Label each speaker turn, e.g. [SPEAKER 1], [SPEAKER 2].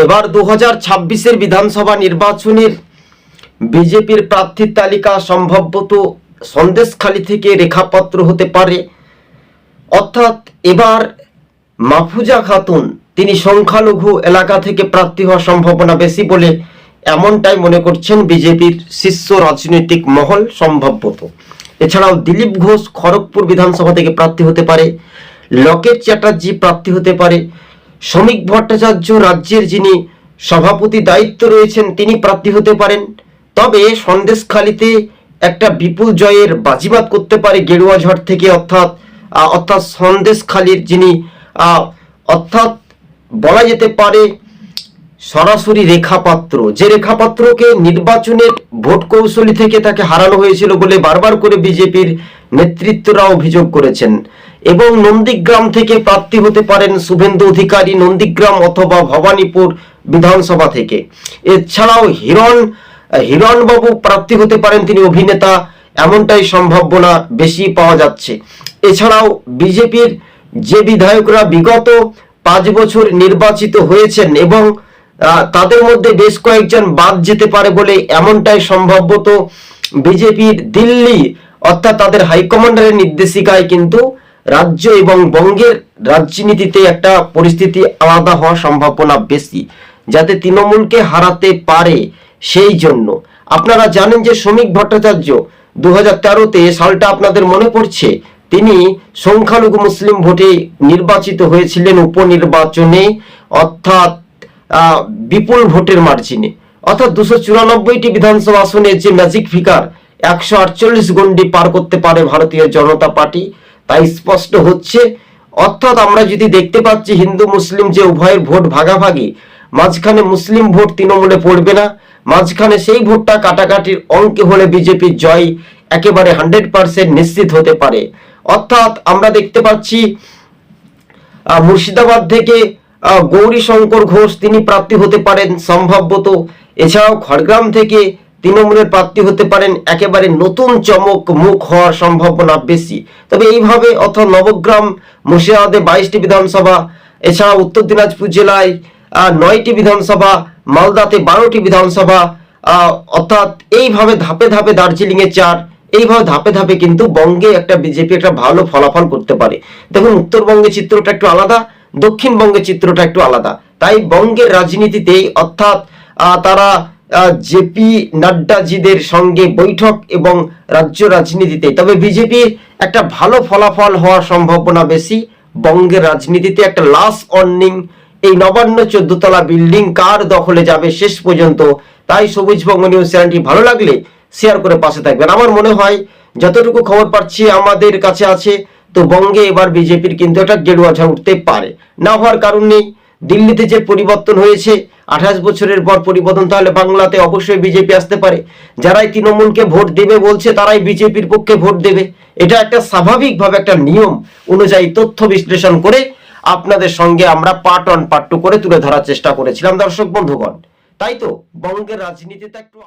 [SPEAKER 1] এবার 2026-এর বিধানসভা নির্বাচনের বিজেপির প্রার্থীর তালিকা সম্ভবত সন্দেশখালী থেকে রেখাপাত্র হতে পারে। অর্থাৎ এবার মাহফুজা খাতুন তিনি সংখ্যালঘু এলাকা থেকে প্রার্থী হওয়ার সম্ভাবনা বেশি বলে এমনটাই মনে করছেন বিজেপির শীর্ষ রাজনৈতিক মহল সম্ভবত। এছাড়াও দিলীপ ঘোষ খড়গপুর বিধানসভা থেকে প্রার্থী হতে পারে, লকেট চ্যাটার্জি প্রার্থী হতে পারে, শ্রমিক ভট্টাচার্য রাজ্যের যিনি সভাপতি দায়িত্ব রয়েছেন তিনি প্রার্থী হতে পারেন। তবে সন্দেশখালীতে একটা বিপুল জয়ের বাজিমাত করতে পারে গেরুয়া ঝড় থেকে, অর্থাৎ সন্দেশখালীর যিনি অর্থাৎ বলা যেতে পারে সরাসরি রেখাপাত্র, যে রেখাপাত্রকে নির্বাচনের ভোট কৌশলী থেকে তাকে হারানো হয়েছিল বলে বারবার করে বিজেপির নেতৃত্বরা অভিযোগ করেছেন। এবং নন্দীগ্রাম থেকে প্রার্থী হতে পারেন শুভেন্দু অধিকারী, নন্দীগ্রাম অথবা ভবানীপুর বিধানসভা থেকে। এছাড়াও হিরণবাবু প্রার্থী হতে পারেন, তিনি অভিনেতা, এমনটাই সম্ভাবনা বেশি পাওয়া যাচ্ছে। এছাড়াও বিজেপির যে বিধায়করা বিগত 5 বছর নির্বাচিত হয়েছেন এবং তাদের মধ্যে বেশ কয়েকজন বাদ যেতে পারে বলে এমনটাই সম্ভবত বিজেপির দিল্লি অর্থাৎ তাদের হাইকমান্ডারের নির্দেশিকায় কিন্তু রাজ্য এবং বঙ্গের রাজনীতিতে একটা পরিস্থিতি আলাদা হওয়ার সম্ভাবনা বেশি, যাতে তৃণমূলকে হারাতে পারে। সেই জন্য আপনারা জানেন যে শ্রমিক ভট্টাচার্য 2013-তে সালটা আপনাদের মনে পড়ছে, তিনি সংখ্যালঘু মুসলিম ভোটে নির্বাচিত হয়েছিলেন উপনির্বাচনে, অর্থাৎ বিপুল ভোটের মার্জিনে। অর্থাৎ 294টি বিধানসভা আসনে যে ম্যাজিক ফিগার 148 গন্ডি পার করতে পারে ভারতীয় জনতা পার্টি, তাই স্পষ্ট হচ্ছে। অর্থাৎ আমরা যদি দেখতে পাচ্ছি হিন্দু মুসলিম যে উভয়ের ভোট ভাগাভাগি, মাঝখানে মুসলিম ভোট তৃণমূলে পড়বে না, মাঝখানে সেই ভোটটা কাটাকাটির অঙ্কে হলে বিজেপির জয় একেবারে 100% নিশ্চিত হতে পারে। অর্থাৎ আমরা দেখতে পাচ্ছি মুর্শিদাবাদ থেকে গৌরী শঙ্কর ঘোষ তিনি প্রার্থী হতে পারেন সম্ভবত। এছাড়াও খড়গ্রাম থেকে তৃণমূলের প্রার্থী হতে পারেন, একেবারে নতুন চমক মুখ হওয়ার সম্ভাবনা বেশি। তবে এইভাবে অর্থাৎ নবগ্রাম মুর্শিদাবাদে 22টি বিধানসভা, এছাড়া উত্তর দিনাজপুর জেলায় 9টি বিধানসভা, মালদাতে 12টি বিধানসভা, অর্থাৎ এইভাবে ধাপে ধাপে দার্জিলিংয়ে 4, এইভাবে ধাপে ধাপে কিন্তু বঙ্গে একটা বিজেপি একটা ভালো ফলাফল করতে পারে। দেখুন উত্তরবঙ্গের চিত্রটা একটু আলাদা, দক্ষিণবঙ্গের চিত্রটা একটু আলাদা। তাই বঙ্গের রাজনীতিতে অর্থাৎ তারা জেপি নাড্ডাজিদের সঙ্গে বৈঠক এবং রাজ্য রাজনীতিতে, তবে বিজেপির একটা ভালো ফলাফল হওয়ার সম্ভাবনা বেশি বঙ্গের রাজনীতিতে। একটা লাস্ট ওয়ার্নিং, এই নবান্ন 14 তলা বিল্ডিং কার দখলে যাবে শেষ পর্যন্ত। তাই সবুজবঙ্গ নিউজ চ্যানেলটি ভালো লাগলে শেয়ার করে পাশে থাকবেন। আমার মনে হয় যতটুকু খবর পাচ্ছি আমাদের কাছে আছে, তো বঙ্গে এবার বিজেপির কিন্তু একটা গেরুয়া ঝড় উঠতে পারে, না হওয়ার কারণ নেই। দিল্লিতে যে পরিবর্তন হয়েছে 28 বছরের পর পরিবর্তন, তাহলে বাংলাতে অবশ্যই বিজেপি আসতে পারে। যারাই তৃণমূলকে ভোট দেবে বলছে তারাই বিজেপির পক্ষে ভোট দেবে, এটা একটা স্বাভাবিকভাবে একটা নিয়ম অনুযায়ী তথ্য বিশ্লেষণ করে আপনাদের সঙ্গে আমরা পার্ট 1 পার্ট 2 করে তুলে ধরার চেষ্টা করেছিলাম দর্শক বন্ধুগণ। তাই তো বঙ্গের রাজনীতিতে একটু